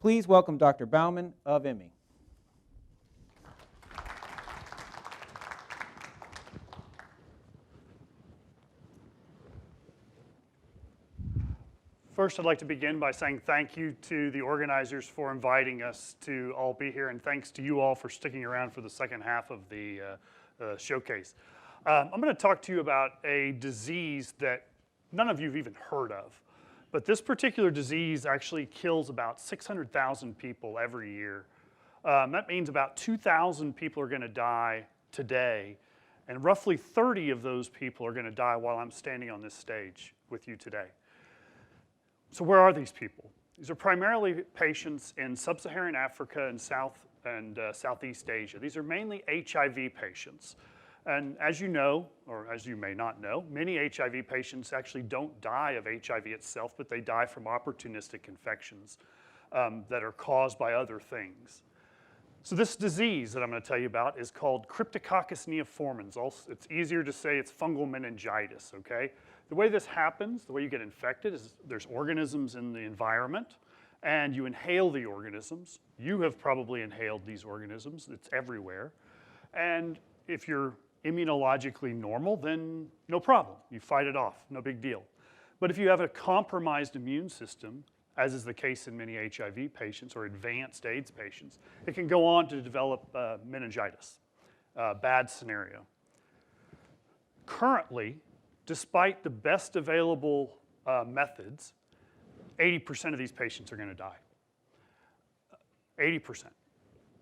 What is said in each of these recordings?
Please welcome Dr. Bauman of IMMY. First, I'd like to begin by saying thank you to the organizers for inviting us to all be here, and thanks to you all for sticking around for the second half of the showcase. I'm going to talk to you about a disease that none of you have even heard of, but this particular disease actually kills about 600,000 people every year. That means about 2,000 people are going to die today, and roughly 30 of those people are going to die while I'm standing on this stage with you today. So where are these people? These are primarily patients in sub-Saharan Africa and Southeast Asia. These are mainly HIV patients. And as you know, or as you may not know, many HIV patients actually don't die of HIV itself, but they die from opportunistic infections that are caused by other things. So this disease that I'm going to tell you about is called Cryptococcus neoformans. It's easier to say it's fungal meningitis, okay? The way this happens, the way you get infected, is there's organisms in the environment, and you inhale the organisms. You have probably inhaled these organisms. It's everywhere. And if you're immunologically normal, then no problem. You fight it off, no big deal. But if you have a compromised immune system, as is the case in many HIV patients or advanced AIDS patients, it can go on to develop meningitis, bad scenario. Currently, despite the best available methods, 80% of these patients are going to die. 80%.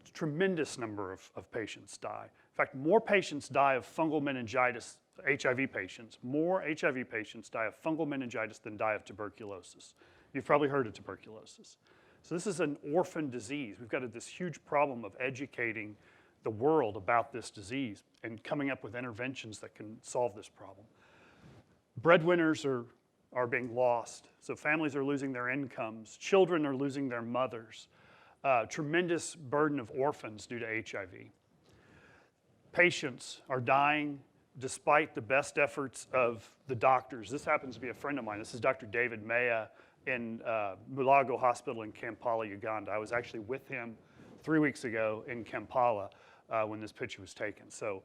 It's a tremendous number of patients die. In fact, more patients die of fungal meningitis, HIV patients, more HIV patients die of fungal meningitis than die of tuberculosis. You've probably heard of tuberculosis. So this is an orphan disease. We've got this huge problem of educating the world about this disease and coming up with interventions that can solve this problem. Breadwinners are being lost, so families are losing their incomes. Children are losing their mothers. Tremendous burden of orphans due to HIV. Patients are dying despite the best efforts of the doctors. This happens to be a friend of mine. This is Dr. David Maya in Mulago Hospital in Kampala, Uganda. I was actually with him 3 weeks ago in Kampala when this picture was taken. So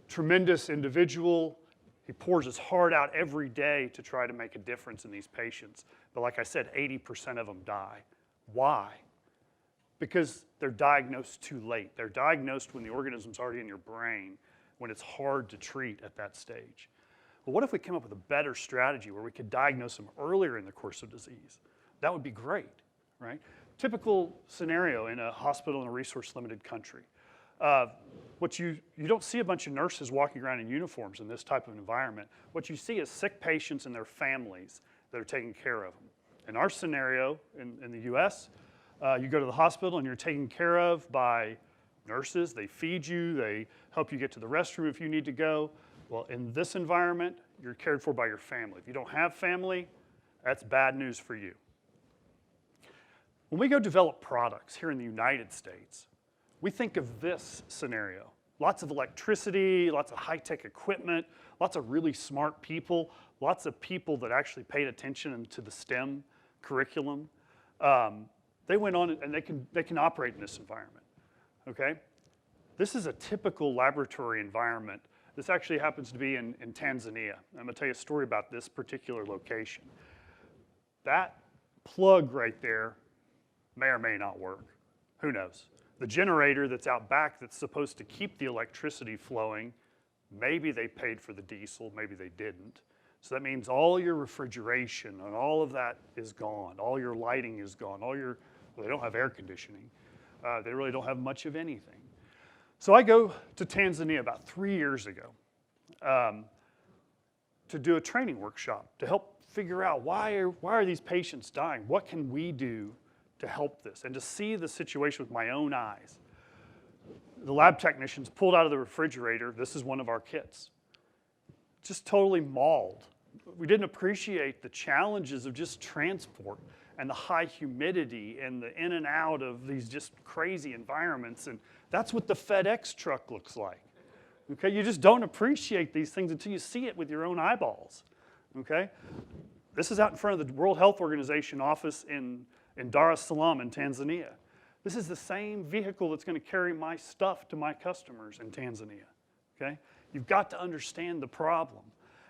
tremendous individual. He pours his heart out every day to try to make a difference in these patients. But like I said, 80% of them die. Why? Because they're diagnosed too late. They're diagnosed when the organism's already in your brain, when it's hard to treat at that stage. Well, what if we came up with a better strategy where we could diagnose them earlier in the course of disease? That would be great, right? Typical scenario in a hospital in a resource-limited country. You don't see a bunch of nurses walking around in uniforms in this type of environment. What you see is sick patients and their families that are taking care of them. In our scenario in the US, you go to the hospital and you're taken care of by nurses. They feed you, they help you get to the restroom if you need to go. Well, in this environment, you're cared for by your family. If you don't have family, that's bad news for you. When we go develop products here in the United States, we think of this scenario. Lots of electricity, lots of high-tech equipment, lots of really smart people, lots of people that actually paid attention to the STEM curriculum. They went on and they can operate in this environment, okay? This is a typical laboratory environment. This actually happens to be in Tanzania. I'm gonna tell you a story about this particular location. That plug right there may or may not work. Who knows? The generator that's out back that's supposed to keep the electricity flowing, maybe they paid for the diesel, maybe they didn't. So that means all your refrigeration and all of that is gone. All your lighting is gone. Well, they don't have air conditioning. They really don't have much of anything. So I go to Tanzania about 3 years ago to do a training workshop to help figure out why are these patients dying? What can we do to help this, and to see the situation with my own eyes. The lab technicians pulled out of the refrigerator, this is one of our kits, just totally mauled. We didn't appreciate the challenges of just transport and the high humidity and the in and out of these just crazy environments, and that's what the FedEx truck looks like. Okay, you just don't appreciate these things until you see it with your own eyeballs. Okay, this is out in front of the World Health Organization office in in Dar es Salaam in Tanzania. This is the same vehicle that's going to carry my stuff to my customers in Tanzania, okay? You've got to understand the problem.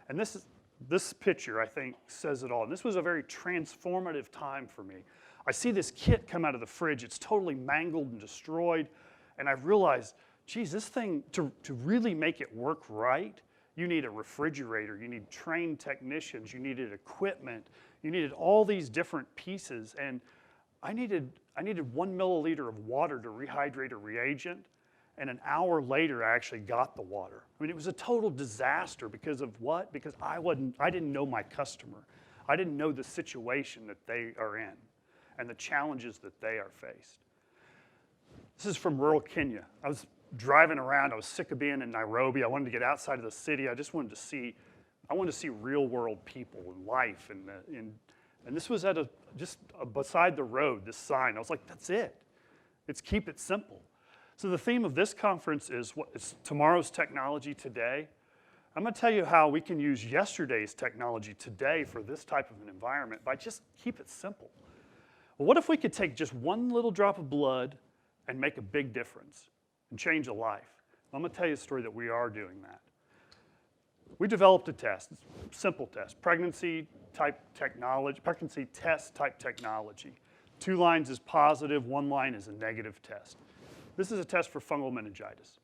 And this picture, I think, says it all. And this was a very transformative time for me. I see this kit come out of the fridge. It's totally mangled and destroyed. And I realized, geez, this thing, to really make it work right, you need a refrigerator, you need trained technicians, you needed equipment, you needed all these different pieces. And I needed 1 milliliter of water to rehydrate a reagent. And an hour later, I actually got the water. I mean, it was a total disaster because of what? Because I didn't know my customer. I didn't know the situation that they are in and the challenges that they are faced. This is from rural Kenya. I was driving around. I was sick of being in Nairobi. I wanted to get outside of the city. I just wanted to see real world people and life. And this was at just beside the road, this sign. I was like, that's it. It's keep it simple. So the theme of this conference is what is tomorrow's technology today. I'm going to tell you how we can use yesterday's technology today for this type of an environment by just keep it simple. Well, what if we could take just one little drop of blood and make a big difference and change a life? I'm going to tell you a story that we are doing that. We developed a test, simple test, pregnancy test type technology. 2 lines is positive, 1 line is a negative test. This is a test for fungal meningitis.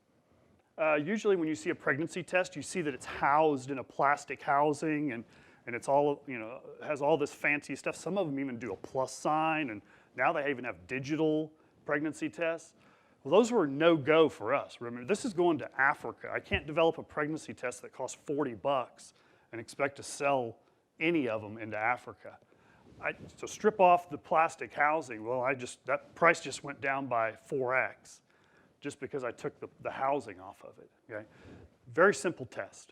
Usually when you see a pregnancy test, you see that it's housed in a plastic housing and it's all, has all this fancy stuff. Some of them even do a plus sign, and now they even have digital pregnancy tests. Well, those were no-go for us. Remember, this is going to Africa. I can't develop a pregnancy test that costs $40 and expect to sell any of them into Africa. So strip off the plastic housing. Well, that price just went down by 4x just because I took the housing off of it, okay? Very simple test.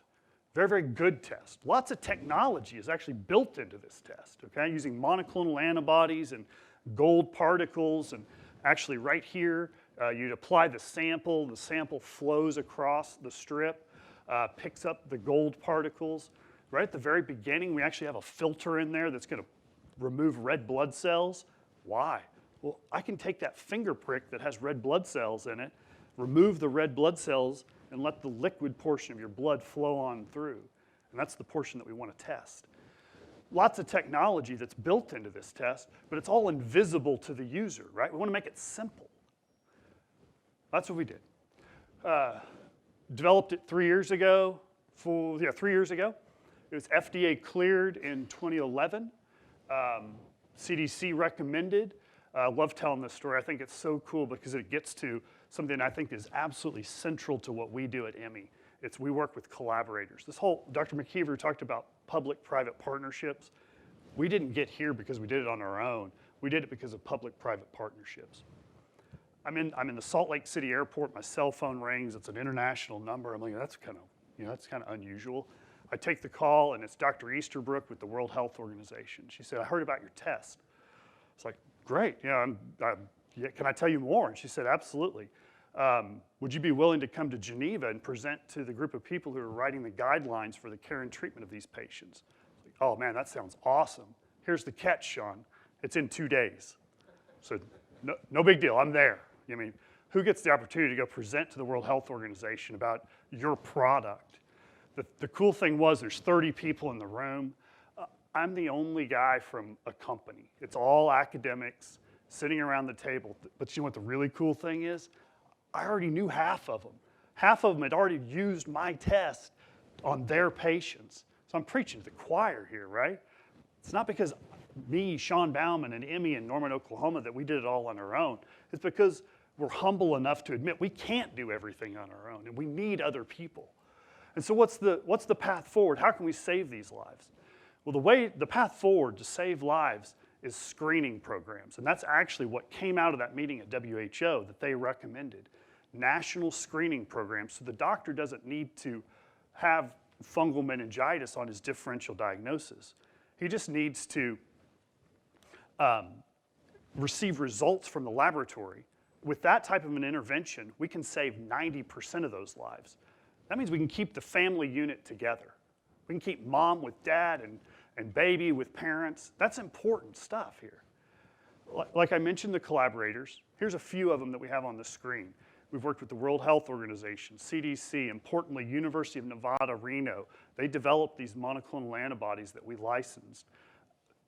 Very, very good test. Lots of technology is actually built into this test, okay? Using monoclonal antibodies and gold particles, and actually right here, you'd apply the sample flows across the strip, picks up the gold particles. Right at the very beginning, we actually have a filter in there that's going to remove red blood cells. Why? Well, I can take that finger prick that has red blood cells in it, remove the red blood cells, and let the liquid portion of your blood flow on through. And that's the portion that we want to test. Lots of technology that's built into this test, but it's all invisible to the user, right? We want to make it simple. That's what we did. Developed it 3 years ago. 3 years ago. It was FDA cleared in 2011. CDC recommended. I love telling this story. I think it's so cool because it gets to something I think is absolutely central to what we do at IMMY. We work with collaborators. Dr. McKeever talked about public-private partnerships. We didn't get here because we did it on our own. We did it because of public-private partnerships. I'm in the Salt Lake City airport. My cell phone rings. It's an international number. I'm like, that's kind of unusual. I take the call, and it's Dr. Easterbrook with the World Health Organization. She said, I heard about your test. It's like, great. Can I tell you more? And she said, absolutely. Would you be willing to come to Geneva and present to the group of people who are writing the guidelines for the care and treatment of these patients? Like, oh, man, that sounds awesome. Here's the catch, Sean. It's in 2 days. So no big deal. I'm there. I mean, who gets the opportunity to go present to the World Health Organization about your product? The cool thing was there's 30 people in the room. I'm the only guy from a company. It's all academics sitting around the table. But you know what the really cool thing is? I already knew half of them. Half of them had already used my test on their patients. So I'm preaching to the choir here, right? It's not because me, Sean Bauman, and IMMY in Norman, Oklahoma, that we did it all on our own. It's because we're humble enough to admit we can't do everything on our own, and we need other people. And so what's the path forward? How can we save these lives? Well, the path forward to save lives is screening programs. And that's actually what came out of that meeting at WHO that they recommended. National screening programs, so the doctor doesn't need to have fungal meningitis on his differential diagnosis. He just needs to receive results from the laboratory. With that type of an intervention, we can save 90% of those lives. That means we can keep the family unit together. We can keep mom with dad and baby with parents. That's important stuff here. Like I mentioned, the collaborators. Here's a few of them that we have on the screen. We've worked with the World Health Organization, CDC, importantly, University of Nevada, Reno. They developed these monoclonal antibodies that we licensed.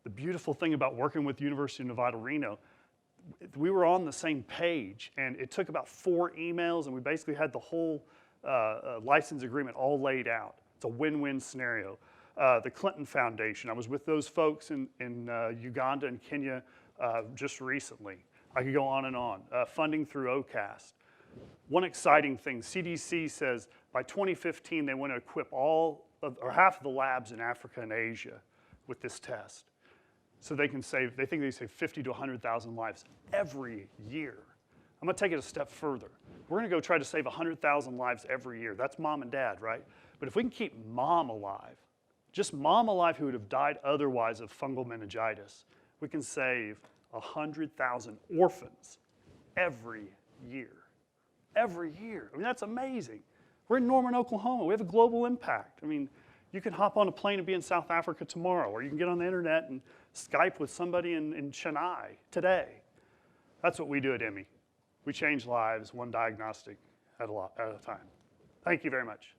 The beautiful thing about working with University of Nevada, Reno, we were on the same page, and it took about 4 emails, and we basically had the whole license agreement all laid out. It's a win-win scenario. The Clinton Foundation, I was with those folks in Uganda and Kenya just recently. I could go on and on. Funding through OCAST. One exciting thing, CDC says by 2015 they want to equip half of the labs in Africa and Asia with this test. So they think they save 50 to 100,000 lives every year. I'm gonna take it a step further. We're gonna go try to save 100,000 lives every year. That's mom and dad, right? But if we can keep mom alive, just mom alive who would have died otherwise of fungal meningitis, we can save 100,000 orphans every year. Every year. I mean, that's amazing. We're in Norman, Oklahoma. We have a global impact. I mean, you can hop on a plane and be in South Africa tomorrow, or you can get on the internet and Skype with somebody in Chennai today. That's what we do at IMMY. We change lives one diagnostic at a time. Thank you very much.